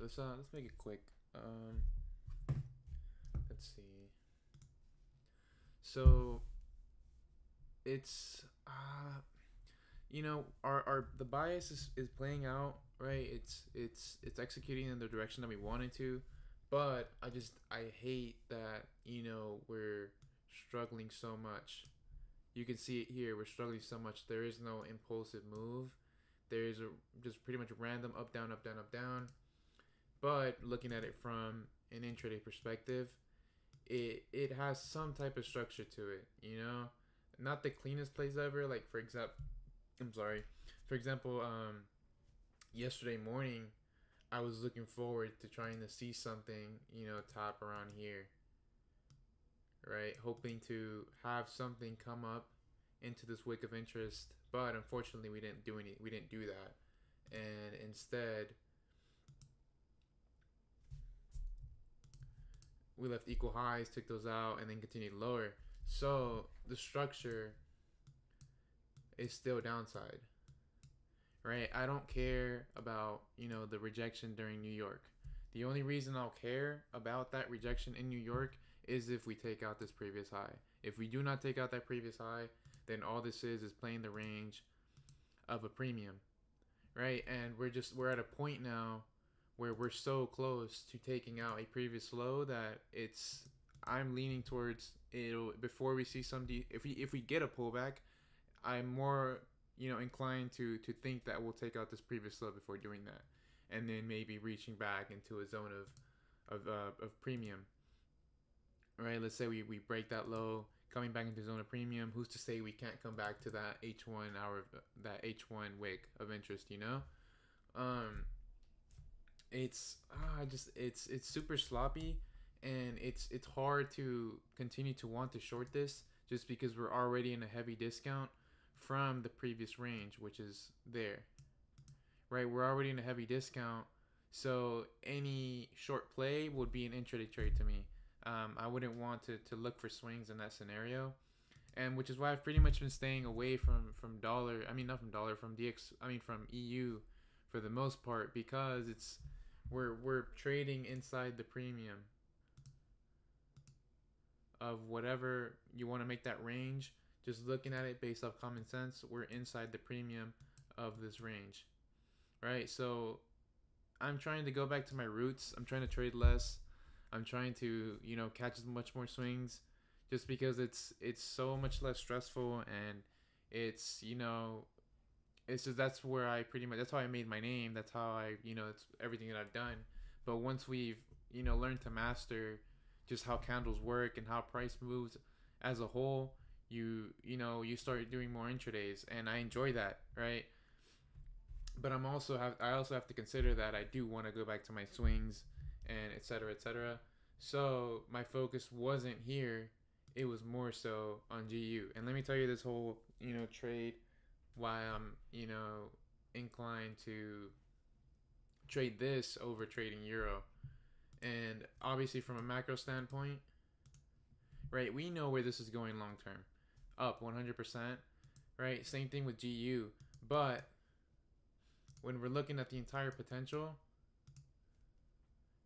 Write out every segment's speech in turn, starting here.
Let's make it quick. Let's see. So it's our the bias is playing out, right? It's executing in the direction that we wanted to, but I hate that we're struggling so much. You can see it here. We're struggling so much. There is no impulsive move. There is a just pretty much random up down up down up down. But looking at it from an intraday perspective, it has some type of structure to it. Not the cleanest plays ever. Like for example, I'm sorry. For example, yesterday morning, I was looking forward to trying to see something, top around here, right? Hoping to have something come up into this wick of interest, but unfortunately, we didn't do any. We didn't do that, and instead, we left equal highs, took those out, and then continued lower. So the structure is still downside, right? I don't care about the rejection during New York. The only reason I'll care about that rejection in New York is if we take out this previous high. If we do not take out that previous high, then all this is playing the range of a premium, right? And we're at a point now where we're so close to taking out a previous low that I'm leaning towards it'll before we see if we get a pullback, I'm more inclined to think that we'll take out this previous low before doing that, and then maybe reaching back into a zone of premium. Right? Let's say we break that low, coming back into zone of premium. Who's to say we can't come back to that H1 wick of interest? It's it's super sloppy, and it's hard to continue to want to short this just because we're already in a heavy discount from the previous range, which is there, right? We're already in a heavy discount, so any short play would be an intraday trade to me. I wouldn't want to look for swings in that scenario, and which is why I've pretty much been staying away from dollar. I mean, not from dollar, from DX. I mean, from EU, for the most part, because we're trading inside the premium of whatever you want to make that range. Just looking at it based off common sense, we're inside the premium of this range, right? So I'm trying to go back to my roots. I'm trying to trade less. I'm trying to catch as much more swings, just because it's so much less stressful, and it's just that's where I pretty much that's how I made my name. That's how it's everything that I've done. But once we've learned to master just how candles work and how price moves as a whole, you start doing more intradays, and I enjoy that, right? But I also have to consider that I do want to go back to my swings and etc etc. So my focus wasn't here; it was more so on GU. And let me tell you this whole trade, why I'm inclined to trade this over trading euro. And obviously from a macro standpoint, right, we know where this is going long term, up 100%, right? Same thing with GU. But when we're looking at the entire potential,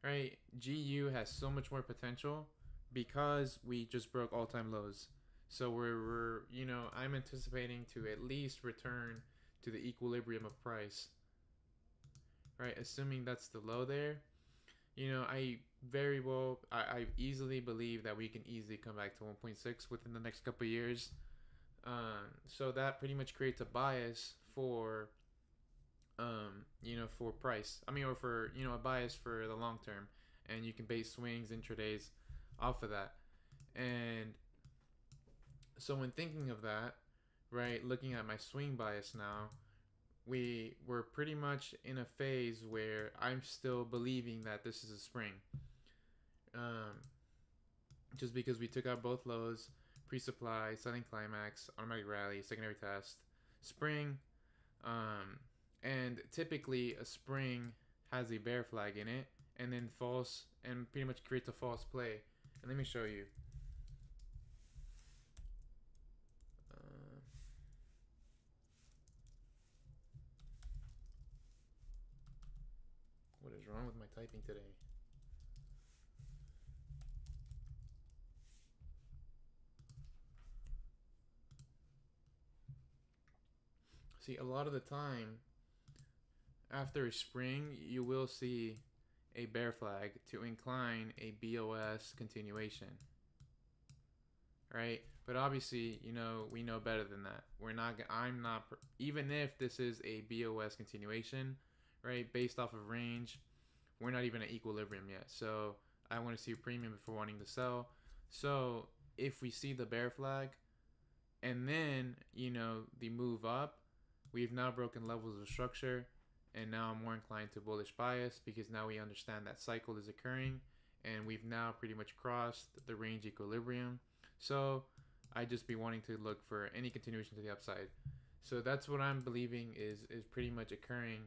right, GU has so much more potential because we just broke all-time lows. So we're I'm anticipating to at least return to the equilibrium of price, right? Assuming that's the low there, I easily believe that we can easily come back to 1.6 within the next couple of years. So that pretty much creates a bias for for price. I mean, or for a bias for the long term, and you can base swings intradays off of that. And so when thinking of that, right, looking at my swing bias now, we're pretty much in a phase where I'm still believing that this is a spring. Just because we took out both lows, pre-supply, selling climax, automatic rally, secondary test, spring, and typically a spring has a bear flag in it, and then false, and pretty much creates a false play. And let me show you. What is is wrong with my typing today? See, a lot of the time, after a spring, you will see a bear flag to incline a BOS continuation, right? But obviously, you know, we know better than that. I'm not, even if this is a BOS continuation, right, based off of range, we're not even at equilibrium yet. So I want to see a premium before wanting to sell. So if we see the bear flag and then, you know, the move up, we've now broken levels of structure, and now I'm more inclined to bullish bias because now we understand that cycle is occurring, and we've now pretty much crossed the range equilibrium. So I just be wanting to look for any continuation to the upside. So that's what I'm believing is pretty much occurring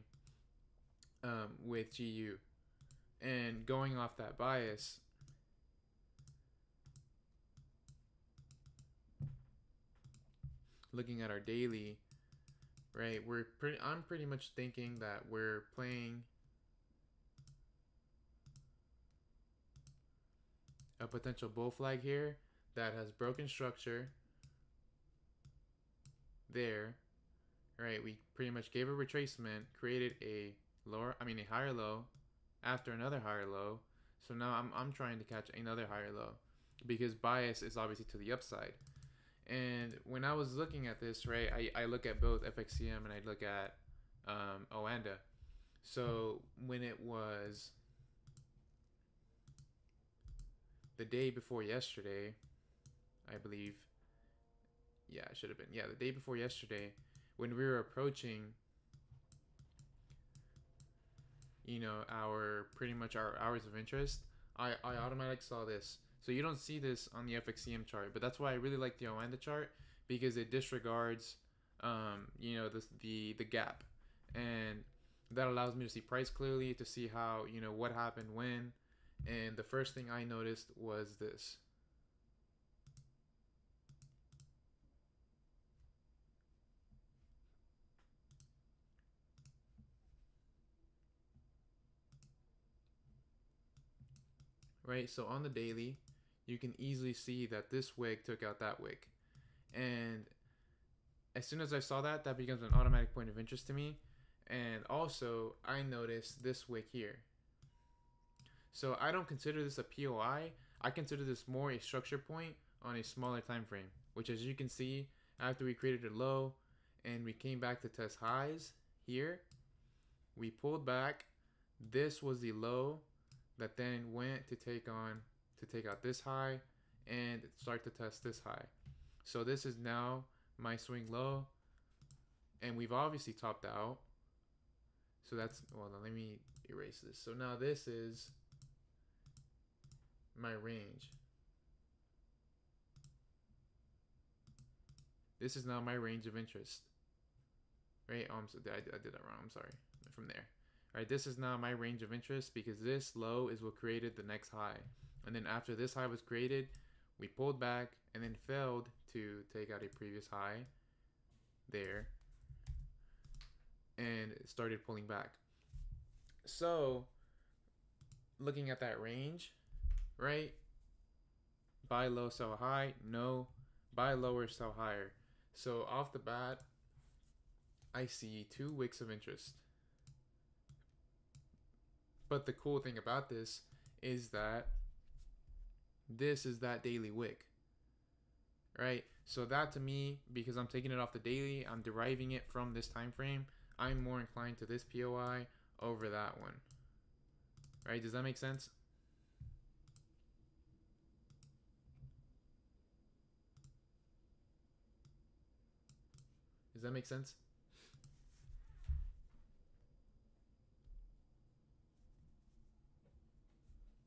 with GU. And going off that bias, looking at our daily, right, I'm pretty much thinking that we're playing a potential bull flag here that has broken structure there, right? We pretty much gave a retracement, created a higher low after another higher low. So now I'm trying to catch another higher low because bias is obviously to the upside. And when I was looking at this, right, I look at both FXCM and I look at Oanda. So when it was the day before yesterday, I believe, yeah, it should have been, yeah, the day before yesterday, when we were approaching, you know, pretty much our hours of interest, I automatically saw this. So you don't see this on the FXCM chart, but that's why I really like the Oanda chart, because it disregards, you know, the gap, and that allows me to see price clearly, to see how, you know, what happened when. And the first thing I noticed was this. Right, so on the daily, you can easily see that this wick took out that wick. And as soon as I saw that, that becomes an automatic point of interest to me. And also, I noticed this wick here. So I don't consider this a POI. I consider this more a structure point on a smaller time frame, which, as you can see, after we created a low and we came back to test highs here, we pulled back. This was the low that then went to take out this high and start to test this high. So this is now my swing low, and we've obviously topped out. So that's, well, let me erase this. So now this is my range. This is now my range of interest, right? Oh, I did that wrong. I'm sorry. From there. All right, this is now my range of interest because this low is what created the next high. And then after this high was created, we pulled back and then failed to take out a previous high there and started pulling back. So looking at that range, right? Buy low, sell high. No. Buy lower, sell higher. So off the bat, I see 2 wicks of interest. But the cool thing about this is that this is that daily wick, right? So that, to me, because I'm taking it off the daily, I'm deriving it from this time frame, I'm more inclined to this POI over that one, right? Does that make sense? Does that make sense?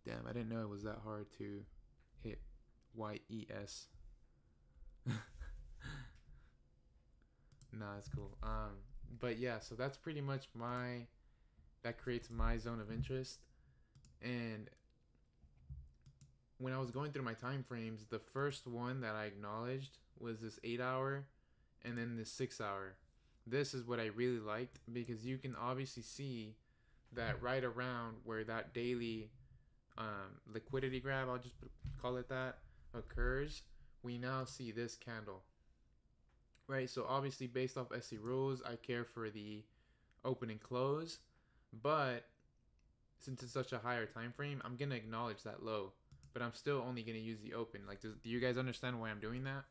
Damn, I didn't know it was that hard to hit YES. Nah, it's cool. But yeah, so that's pretty much that creates my zone of interest. And when I was going through my time frames, the first one that I acknowledged was this 8-hour and then this 6-hour. This is what I really liked because you can obviously see that right around where that daily liquidity grab, I'll just call it that, occurs, we now see this candle, right? So obviously based off SC rules, I care for the open and close, but since it's such a higher time frame, I'm gonna acknowledge that low, but I'm still only gonna use the open. Like, do you guys understand why I'm doing that?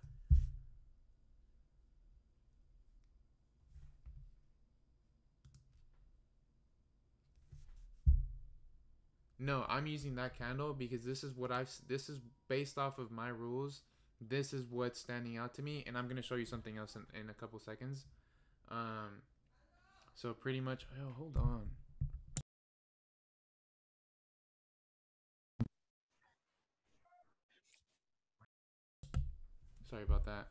No, I'm using that candle because this is based off of my rules. This is what's standing out to me, and I'm gonna show you something else in a couple seconds. Um, so pretty much, oh, hold on. Sorry about that.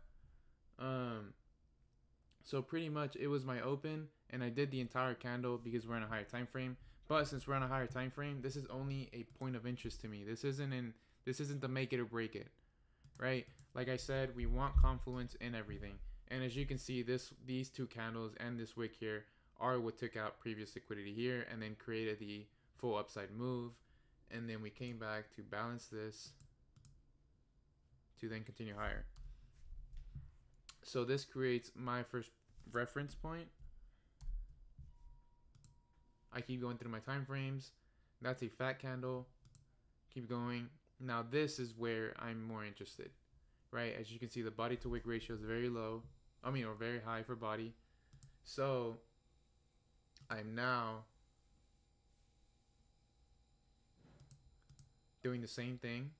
Um, so pretty much it was my open, and I did the entire candle because we're in a higher time frame. But since we're on a higher time frame, this is only a point of interest to me. This isn't the make it or break it, right? Like I said, we want confluence in everything. And as you can see, these two candles and this wick here are what took out previous liquidity here and then created the full upside move. And then we came back to balance this to then continue higher. So this creates my first reference point. I keep going through my time frames. That's a fat candle. Keep going. Now this is where I'm more interested, right? As you can see, the body to wick ratio is very low. Or very high for body. So I'm now doing the same thing,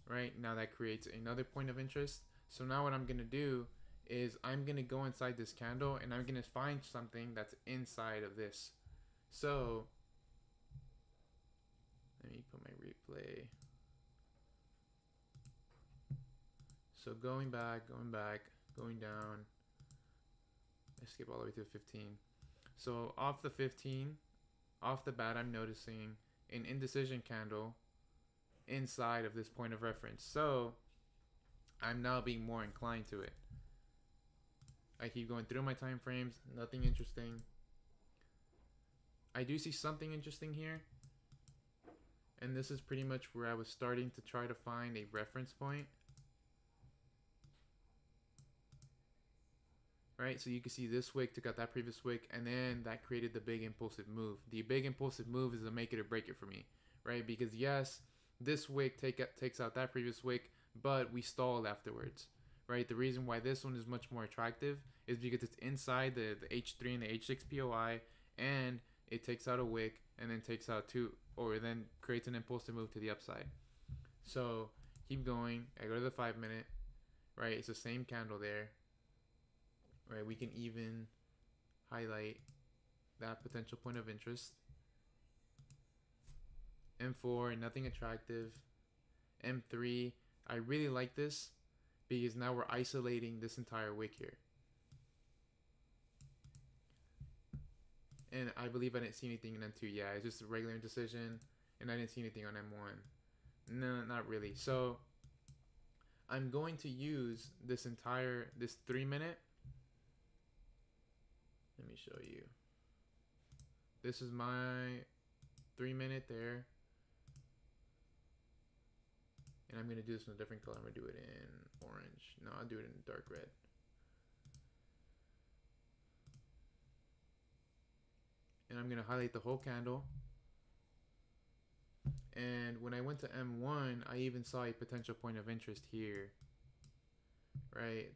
right? Now that creates another point of interest. So now what I'm gonna do is I'm gonna go inside this candle and I'm gonna find something that's inside of this. So let me put my replay. So going back, going down. I skip all the way to 15. So off the 15, off the bat, I'm noticing an indecision candle inside of this point of reference. So I'm now being more inclined to it. I keep going through my time frames, nothing interesting. I do see something interesting here. And this is pretty much where I was starting to try to find a reference point. Right, so you can see this wick took out that previous wick, and then that created the big impulsive move. The big impulsive move is a make it or break it for me, right? Because yes, this wick takes out that previous wick, but we stalled afterwards, right? The reason why this one is much more attractive is because it's inside the H3 and the H6 POI, and it takes out a wick, and then takes out two, or then creates an impulsive move to the upside. So keep going. I go to the 5 minute, right? It's the same candle there. Right, we can even highlight that potential point of interest. M4, nothing attractive. M3, I really like this because now we're isolating this entire wick here. And I believe I didn't see anything in M2. Yeah, it's just a regular indecision, and I didn't see anything on M1. No, not really. So I'm going to use this 3 minute. Let me show you. This is my 3 minute there. And I'm going to do this in a different color. I'm going to do it in orange. No, I'll do it in dark red. And I'm going to highlight the whole candle. And when I went to M1, I even saw a potential point of interest here. Right?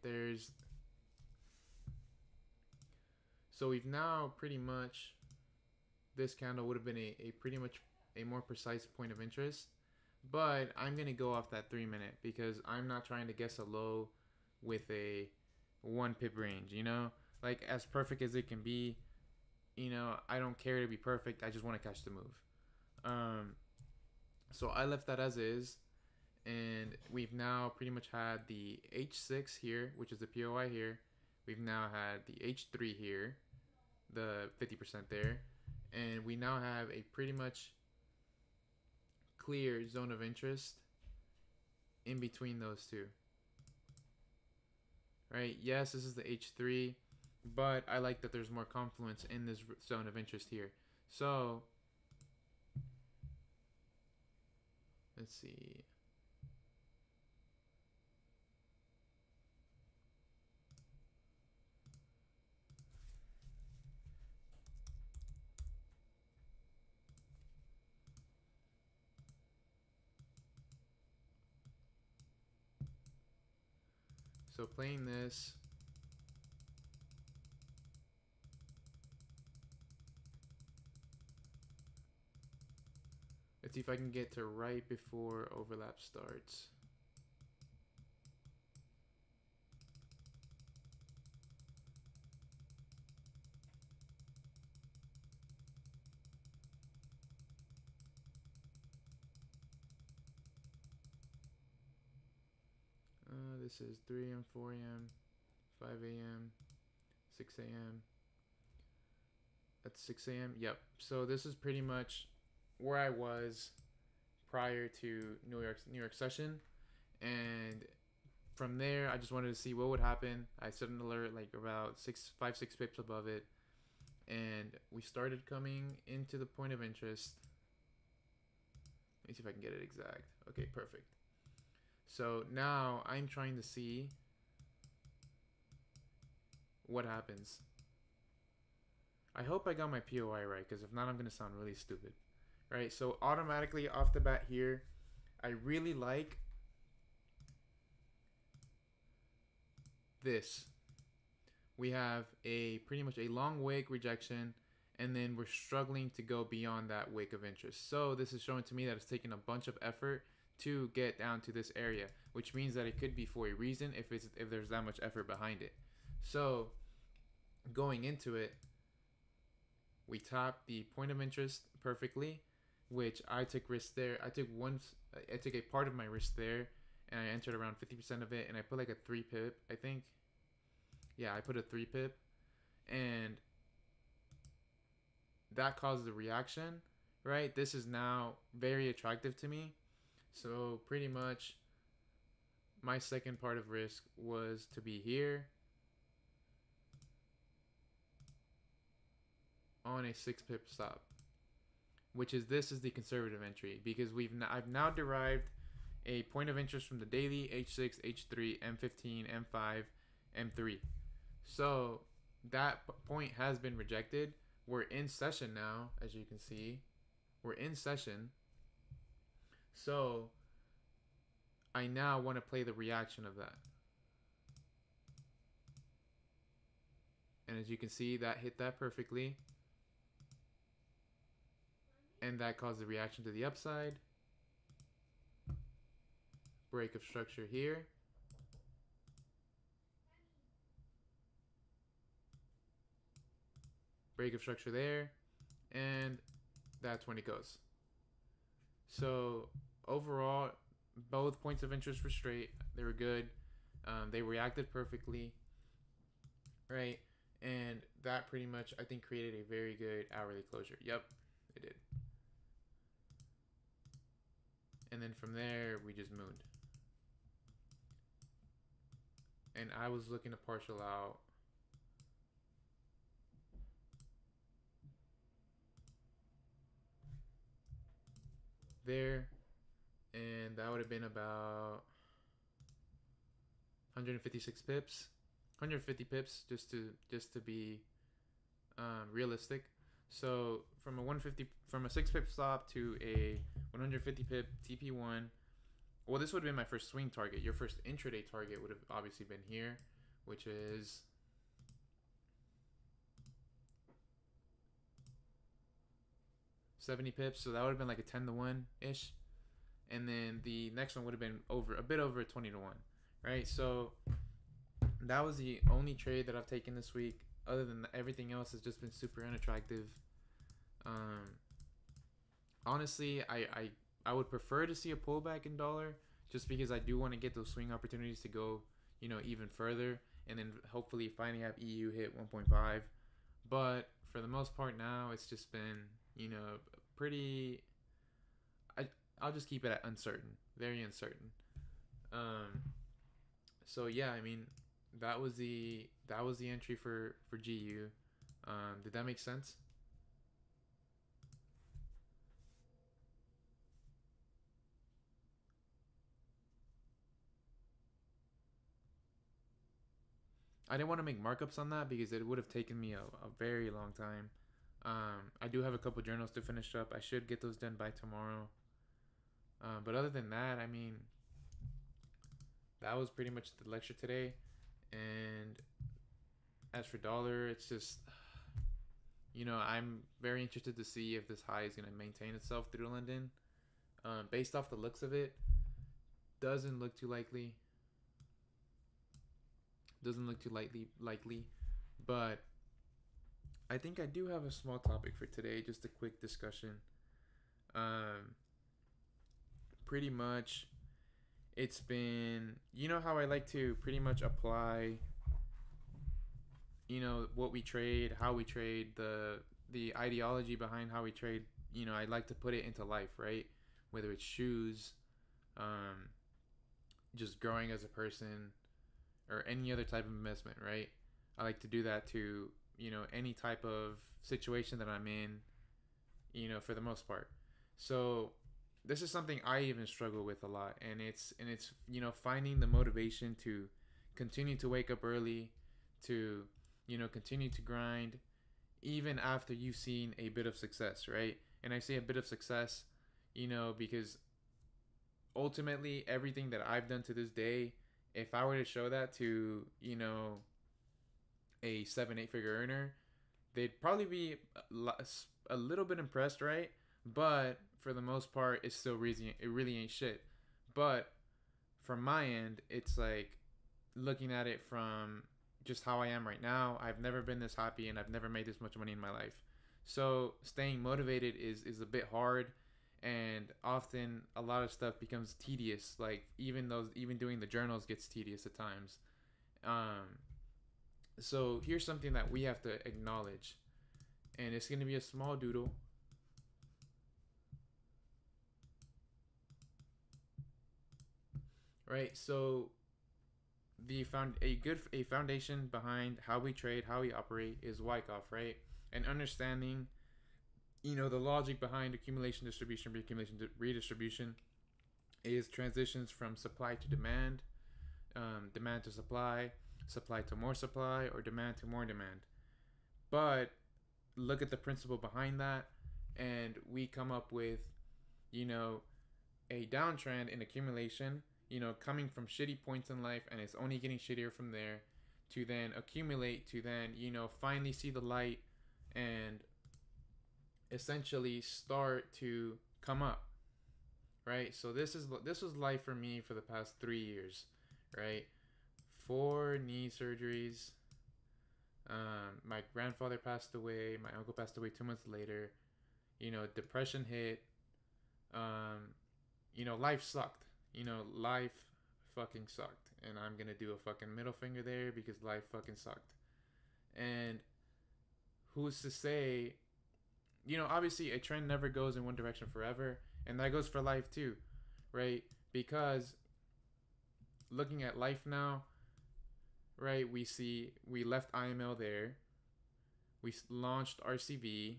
So we've now pretty much, this candle would have been a pretty much a more precise point of interest. But I'm going to go off that 3 minute because I'm not trying to guess a low with a 1 pip range, you know? Like, as perfect as it can be, you know, I don't care to be perfect. I just want to catch the move. So I left that as is. And we've now pretty much had the H6 here, which is the POI here. We've now had the H3 here, the 50% there. And we now have a pretty much clear zone of interest in between those two. Right? Yes, this is the H3, but I like that there's more confluence in this zone of interest here. So let's see. So playing this, let's see if I can get to right before overlap starts. This is 3 a.m., 4 a.m., 5 a.m., 6 a.m. That's 6 a.m. Yep. So this is pretty much where I was prior to New York session, and from there I just wanted to see what would happen. I set an alert like about 6 pips above it, and we started coming into the point of interest. Let me see if I can get it exact. Okay, perfect. So now I'm trying to see what happens. I hope I got my POI right, because if not, I'm going to sound really stupid. Right, so automatically off the bat here, I really like this. We have a pretty much a long wick rejection, and then we're struggling to go beyond that wick of interest. So this is showing to me that it's taken a bunch of effort to get down to this area, which means that it could be for a reason if there's that much effort behind it. So going into it, we topped the point of interest perfectly, which I took risk there. I took a part of my risk there, and I entered around 50% of it, and I put like a 3 pip, I think. Yeah, I put a 3 pip, and that caused the reaction, right? This is now very attractive to me. So pretty much my second part of risk was to be here on a 6 pip stop, which is this is the conservative entry, because I've now derived a point of interest from the daily H6, H3, M15, M5, M3. So that point has been rejected. We're in session now, as you can see. We're in session. So I now want to play the reaction of that. And as you can see, that hit that perfectly. And that caused the reaction to the upside. Break of structure here. Break of structure there. And that's when it goes. So overall, both points of interest were straight. They were good. They reacted perfectly, right? And that pretty much, I think, created a very good hourly closure. Yep, it did. And then from there, we just mooned. And I was looking to partial out. There. And that would have been about 156 pips. 150 pips just to be realistic. So from a 6 pip stop to a 150 pip TP1. Well, this would have been my first swing target. Your first intraday target would have obviously been here, which is $70 pips. So that would have been like a 10-1 ish. And then the next one would have been a bit over 20-1, right? So that was the only trade that I've taken this week. Other than that, everything else has just been super unattractive. Honestly, I would prefer to see a pullback in dollar, just because I do want to get those swing opportunities to go, even further, and then hopefully finally have EU hit 1.5. But for the most part now, it's just been, pretty. I'll just keep it at uncertain, very uncertain. So yeah, I mean, that was the that was the entry for GU. Did that make sense? I didn't want to make markups on that because it would have taken me a very long time. I do have a couple journals to finish up. I should get those done by tomorrow. But other than that, I mean, that was pretty much the lecture today. And as for dollar, it's just, I'm very interested to see if this high is going to maintain itself through London. Based off the looks of it, doesn't look too likely. Doesn't look too likely, but I think I do have a small topic for today, just a quick discussion. Pretty much, it's been, how I like to pretty much apply, what we trade, how we trade, the ideology behind how we trade. I like to put it into life, right? Whether it's shoes, just growing as a person, or any other type of investment, right? I like to do that to, any type of situation that I'm in, for the most part. So this is something I even struggle with a lot, and it's finding the motivation to continue to wake up early, to continue to grind even after you've seen a bit of success, right? And I say a bit of success, because ultimately everything that I've done to this day, if I were to show that to, a 7-8 figure earner, they'd probably be a little bit impressed, right? But for the most part, it really ain't shit. But from my end, it's like looking at it from just how I am right now. I've never been this happy, and I've never made this much money in my life. So staying motivated is a bit hard, and often a lot of stuff becomes tedious. Like even doing the journals gets tedious at times. So here's something that we have to acknowledge, and it's going to be a small doodle. Right, so a foundation behind how we trade, how we operate is Wyckoff, right? And understanding, the logic behind accumulation, distribution, reaccumulation, redistribution is transitions from supply to demand, demand to supply, supply to more supply, or demand to more demand. But look at the principle behind that, and we come up with, a downtrend in accumulation, coming from shitty points in life, and it's only getting shittier from there, to then accumulate, to then, finally see the light and essentially start to come up, right? So this was life for me for the past 3 years, right? 4 knee surgeries. My grandfather passed away. My uncle passed away 2 months later. Depression hit. Life sucked. Life fucking sucked. And I'm gonna do a fucking middle finger there because life fucking sucked. And who's to say, obviously a trend never goes in one direction forever. And that goes for life too, right? Because looking at life now, right, we left IML there. We launched RCB,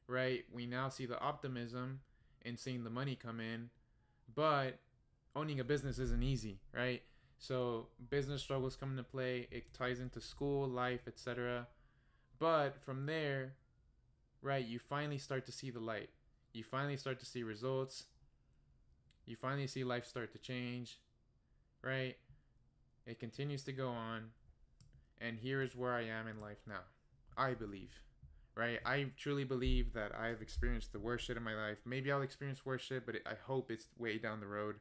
right? We now see the optimism and seeing the money come in. But owning a business isn't easy, right? So business struggles come into play. It ties into school, life, etc. But from there, right, you finally start to see the light. You finally start to see results. You finally see life start to change, right? It continues to go on. And here is where I am in life now. I believe, right? I truly believe that I've experienced the worst shit in my life. Maybe I'll experience worse shit, but I hope it's way down the road.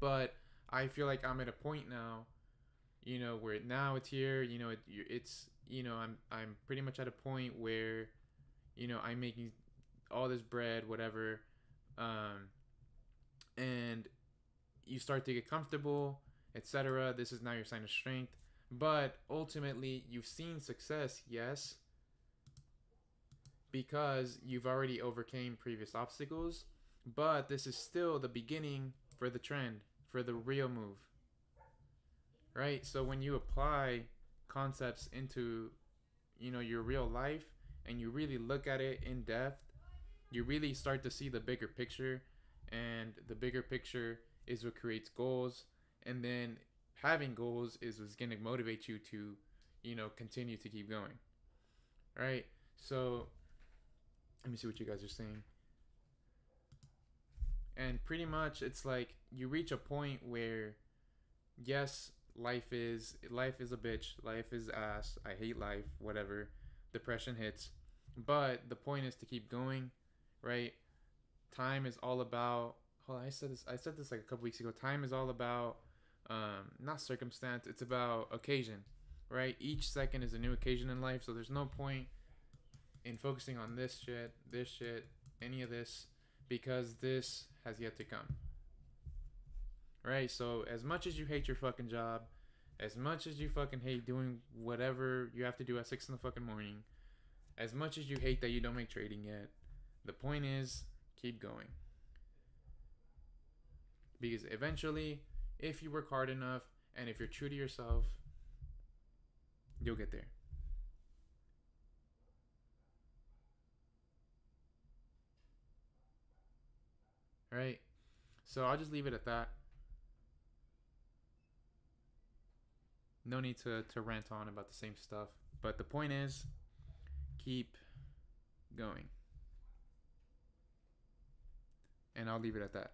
But I feel like I'm at a point now, where now it's here. It's I'm pretty much at a point where, I'm making all this bread, whatever, and you start to get comfortable, etc. This is now your sign of strength. But ultimately, you've seen success, yes, because you've already overcame previous obstacles. But this is still the beginning for the trend, for the real move. right? So when you apply concepts into, your real life, and you really look at it in depth, you really start to see the bigger picture, and the bigger picture is what creates goals, and then having goals is what's going to motivate you to, continue to keep going, right? So let me see what you guys are saying. And pretty much it's like you reach a point where, yes, life is a bitch, life is ass, I hate life, whatever, depression hits, but the point is to keep going, right? Time is all about, hold on, I said this like a couple weeks ago. Time is all about, not circumstance, it's about occasion, right? Each second is a new occasion in life, so there's no point in focusing on this shit, any of this, because this has yet to come, right? So as much as you hate your fucking job, as much as you fucking hate doing whatever you have to do at 6 in the fucking morning, as much as you hate that you don't make trading yet, the point is keep going. Because eventually, if you work hard enough and if you're true to yourself, you'll get there. Right? So I'll just leave it at that. No need to rant on about the same stuff. But the point is, keep going. And I'll leave it at that.